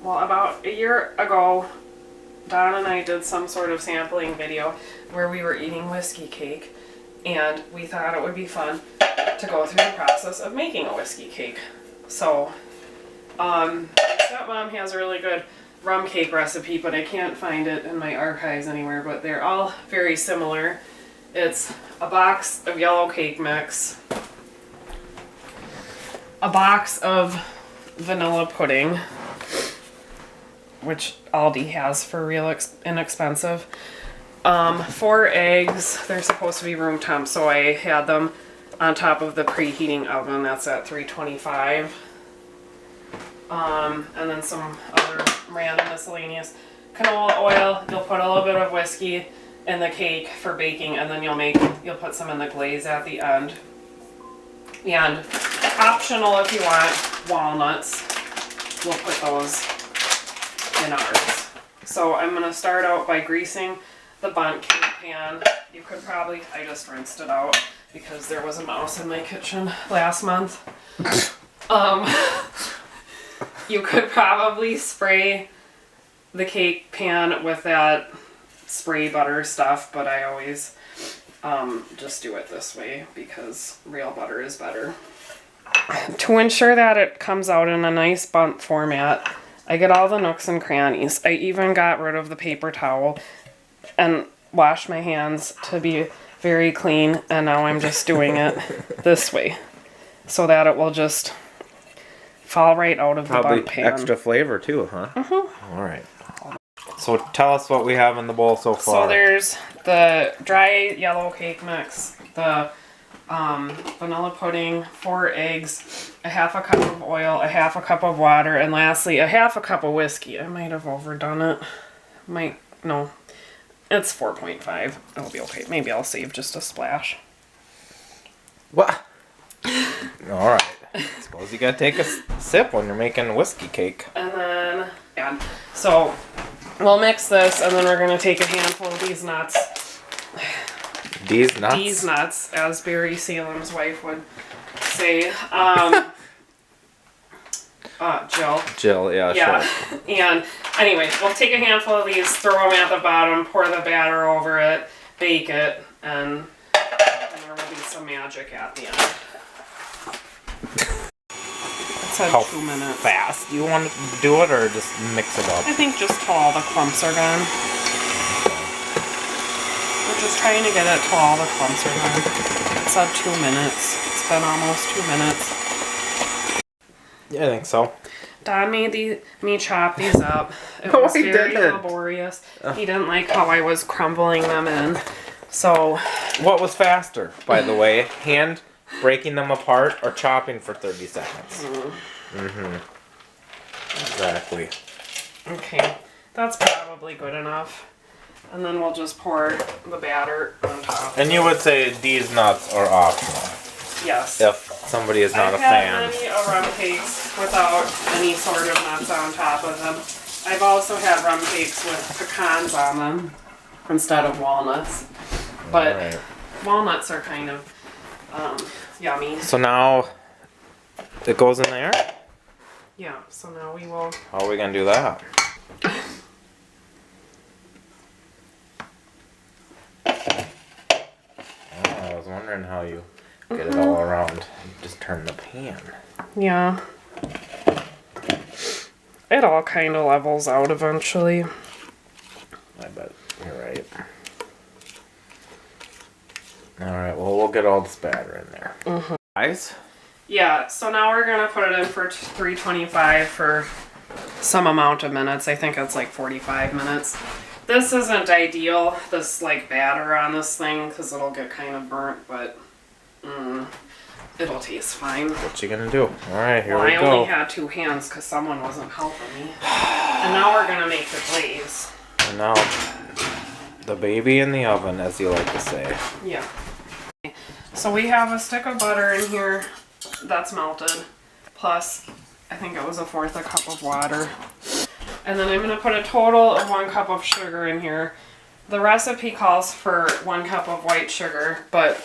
well, about a year ago, Don and I did some sort of sampling video where we were eating whiskey cake, and we thought it would be fun to go through the process of making a whiskey cake. So, my stepmom has a really good rum cake recipe, but I can't find it in my archives anywhere, but they're all very similar. It's a box of yellow cake mix, a box of vanilla pudding, which Aldi has for real inexpensive. 4 eggs. They're supposed to be room temp, so I had them on top of the preheating oven. That's at 325. And then some other random miscellaneous canola oil. You'll put a little bit of whiskey in the cake for baking, and then you'll put some in the glaze at the end. And optional if you want walnuts. We'll put those in ours. So I'm going to start out by greasing the bundt cake pan. You could probably, I just rinsed it out because there was a mouse in my kitchen last month. You could probably spray the cake pan with that spray butter stuff, but I always just do it this way because real butter is better. To ensure that it comes out in a nice bundt format, I get all the nooks and crannies. I even got rid of the paper towel and washed my hands to be very clean, and now I'm just doing it this way so that it will just fall right out of the bundt pan. Extra flavor too, huh? Mm-hmm. All right. So tell us what we have in the bowl so far. So there's the dry yellow cake mix, the vanilla pudding, 4 eggs, a half a cup of oil, a half a cup of water, and lastly a half a cup of whiskey. I might have overdone it. No. It's 4.5. It'll be okay. Maybe I'll save just a splash. What? All right. Suppose you gotta take a sip when you're making whiskey cake. And then, yeah. So we'll mix this, and then we're gonna take a handful of these nuts. These nuts? These nuts, as Barry Salem's wife would say. Jill, yeah, sure. And anyway, we'll take a handful of these, throw them at the bottom, pour the batter over it, bake it, and there will be some magic at the end. It said 2 minutes. Fast? You want to do it or just mix it up? I think just till all the clumps are gone. We're just trying to get it till all the clumps are gone. It said 2 minutes. It's been almost 2 minutes. Yeah, I think so. Don made me chop these up. It was very laborious. He didn't like how I was crumbling them in. So, what was faster, by the way? Hand breaking them apart or chopping for 30 seconds? Exactly. Okay, that's probably good enough. And then we'll just pour the batter on top. And you would say these nuts are optional? Yes. If somebody is not a fan. I've had many rum cakes without any sort of nuts on top of them. I've also had rum cakes with pecans on them instead of walnuts. But walnuts are kind of yummy. So now it goes in there? Yeah, so now we will... How are we going to do that? I was wondering how you get it all around. You just turn the pan. Yeah. It all kind of levels out eventually. I bet you're right. Alright, well, we'll get all the spatter in there. Guys? Yeah, so now we're going to put it in for 325 for some amount of minutes. I think it's like 45 minutes. This isn't ideal, this like batter on this thing, because it'll get kind of burnt, but it'll taste fine. What you gonna do? Alright, here we go. I only had 2 hands because someone wasn't helping me. And now we're going to make the glaze. And now, the baby in the oven, as you like to say. Yeah. So we have a stick of butter in here that's melted, plus I think it was 1/4 a cup of water. And then I'm going to put a total of 1 cup of sugar in here. The recipe calls for 1 cup of white sugar, but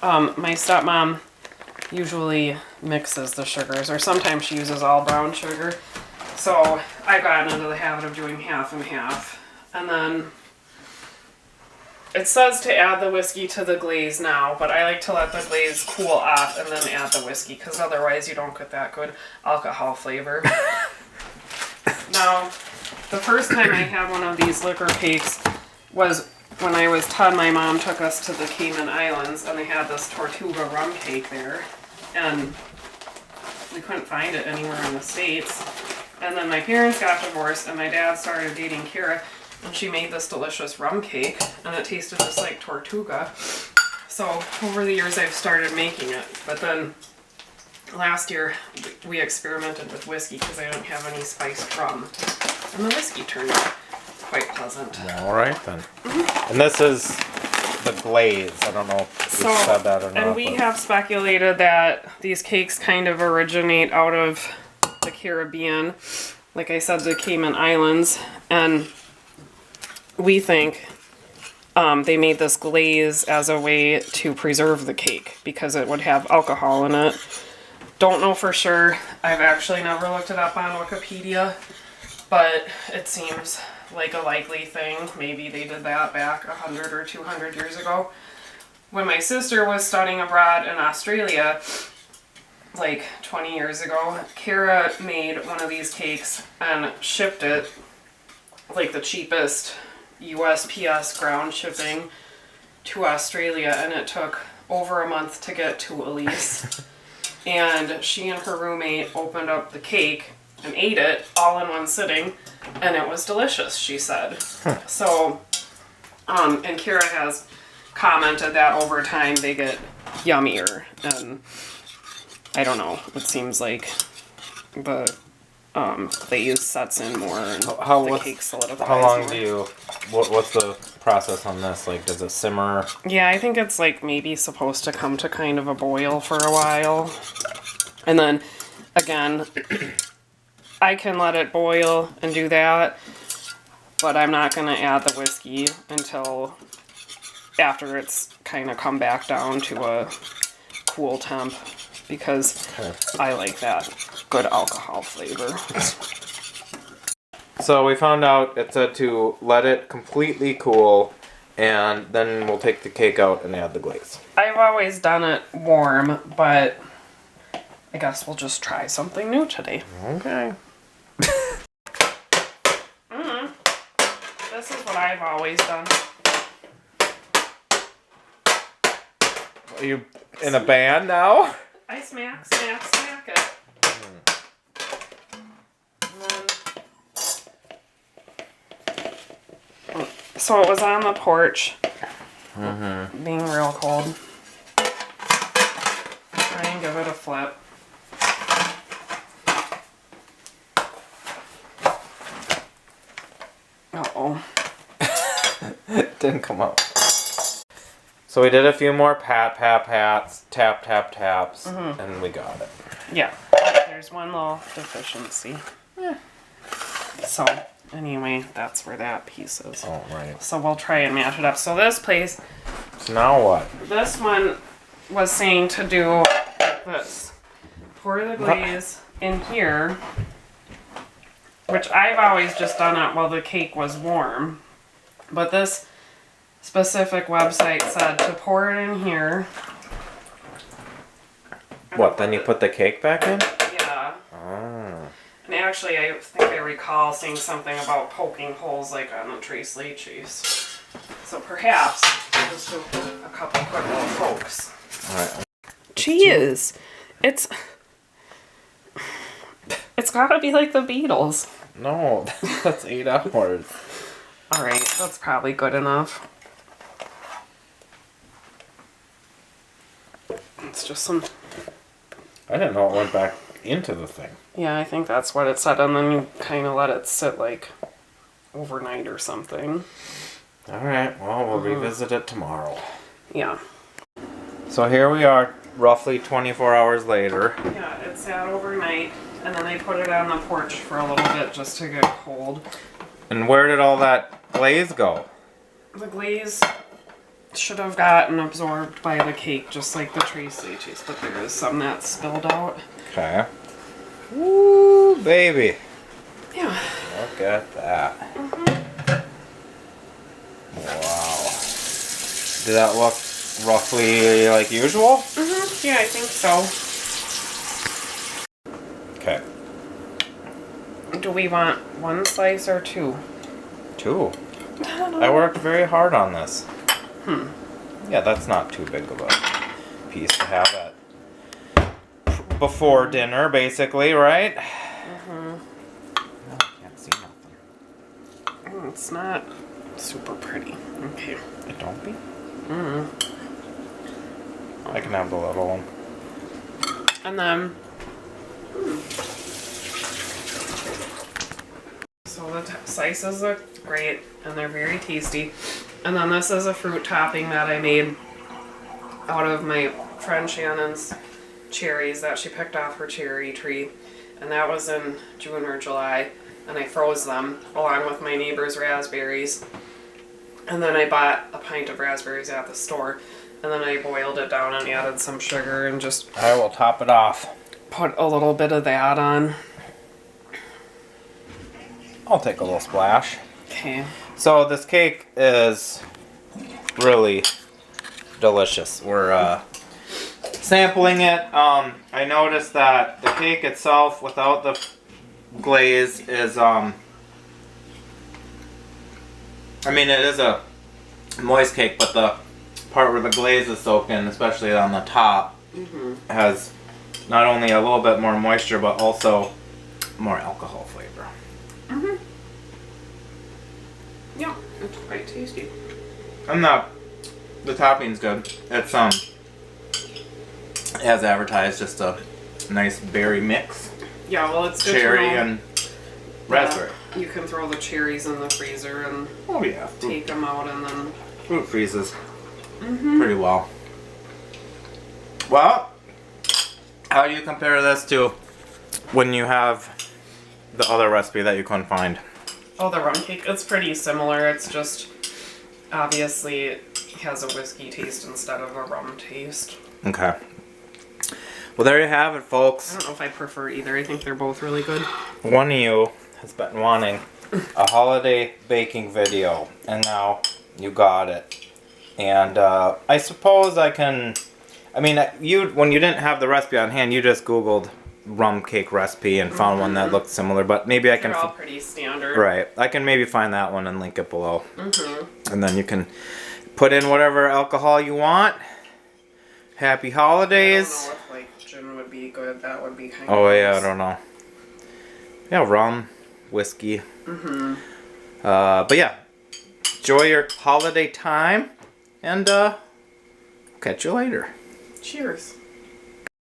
my stepmom usually mixes the sugars, or sometimes she uses all brown sugar. So I've gotten into the habit of doing half and half. And then it says to add the whiskey to the glaze now, but I like to let the glaze cool off and then add the whiskey, because otherwise you don't get that good alcohol flavor. Now, the first time I had one of these liquor cakes was when I was 10. My mom took us to the Cayman Islands, and they had this Tortuga rum cake there, and we couldn't find it anywhere in the States. And then my parents got divorced, and my dad started dating Kara, and she made this delicious rum cake, and it tasted just like Tortuga. So over the years I've started making it, but then last year we experimented with whiskey because I don't have any spiced rum, and the whiskey turned out quite pleasant. All right then. And this is the glaze. I don't know if you said that or not. And we have speculated that these cakes kind of originate out of the Caribbean, like I said, the Cayman Islands, and we think they made this glaze as a way to preserve the cake because it would have alcohol in it. Don't know for sure. I've actually never looked it up on Wikipedia, but it seems like a likely thing. Maybe they did that back 100 or 200 years ago. When my sister was studying abroad in Australia, like 20 years ago, Kara made one of these cakes and shipped it, like the cheapest USPS ground shipping, to Australia, and it took over a month to get to Elise. And she and her roommate opened up the cake and ate it all in one sitting, and it was delicious, she said. So, and Kara has commented that over time they get yummier, and I don't know, it seems like the glaze sets in more and the cake solidifies. How long more. do you, what's the process on this? Like, does it simmer? Yeah, I think it's like maybe supposed to come to kind of a boil for a while. And then, again, I can let it boil and do that, but I'm not going to add the whiskey until after it's kind of come back down to a cool temp, because I like that good alcohol flavor. So we found out it said to let it completely cool, and then we'll take the cake out and add the glaze. I've always done it warm, but I guess we'll just try something new today. Okay. This is what I've always done. Are you in a band now? I smack it. And then, so it was on the porch, being real cold. Try and give it a flip. Uh-oh. It didn't come out. So we did a few more pats, taps, and we got it. Yeah, there's one little deficiency. So, anyway, that's where that piece is. Oh, right. So we'll try and match it up. So this place, So now what? this one was saying to do this. Pour the glaze in here, which I've always just done it while the cake was warm. But this specific website said to pour it in here. What, then you put the cake back in? Yeah. Oh. And actually, I think I recall seeing something about poking holes like on the Tres Leches. So perhaps just do a couple quick little pokes. Alright. Cheese! It's gotta be like the Beatles. No, that's 8 hours. Alright, that's probably good enough. It's just some... I didn't know it went back into the thing. Yeah, I think that's what it said, and then you kind of let it sit like overnight or something. Alright, well, we'll revisit it tomorrow. Yeah. So here we are, roughly 24 hours later. Yeah, it sat overnight, and then I put it on the porch for a little bit just to get cold. And where did all that glaze go? The glaze should have gotten absorbed by the cake, just like the Tres Leches, but there is some that spilled out. Okay. Woo, baby. Look at that. Wow. Did that look roughly like usual? Yeah, I think so. Okay. Do we want one slice or two? Two. I worked very hard on this. Yeah, that's not too big of a piece to have at before dinner, basically, right? No, I can't see nothing. It's not super pretty. Okay. It don't be? I can have the little one. And then, so the slices look great and they're very tasty. And then this is a fruit topping that I made out of my friend Shannon's cherries that she picked off her cherry tree. And that was in June or July. And I froze them along with my neighbor's raspberries. And then I bought a pint of raspberries at the store. And then I boiled it down and added some sugar and just I will top it off. put a little bit of that on. I'll take a little splash. Okay. So this cake is really delicious. We're sampling it. I noticed that the cake itself without the glaze is I mean it is a moist cake, but the part where the glaze is soaked in, especially on the top, has not only a little bit more moisture but also more alcohol flavor. Yeah, it's quite tasty. And the topping's good. It's as advertised, just a nice berry mix. Yeah, well, it's good Cherry to know. and raspberry. You can throw the cherries in the freezer and Oh yeah. take them out and then... Fruit freezes pretty well. Well, how do you compare this to when you have the other recipe that you couldn't find? Oh, the rum cake, it's pretty similar. It's just, obviously, it has a whiskey taste instead of a rum taste. Okay. Well, there you have it, I folks. don't know if I prefer either. I think they're both really good. One of you has been wanting a holiday baking video, and now you got it. And I suppose I can... I mean, when you didn't have the recipe on hand, you just Googled rum cake recipe and found one that looked similar, but maybe I can... They're all pretty standard. Right. I can maybe find that one and link it below. And then you can put in whatever alcohol you want. Happy holidays. I don't know if, like, gin would be good. That would be kind of... Oh, yeah, I don't know. Yeah, rum, whiskey. But yeah, enjoy your holiday time, and catch you later. Cheers.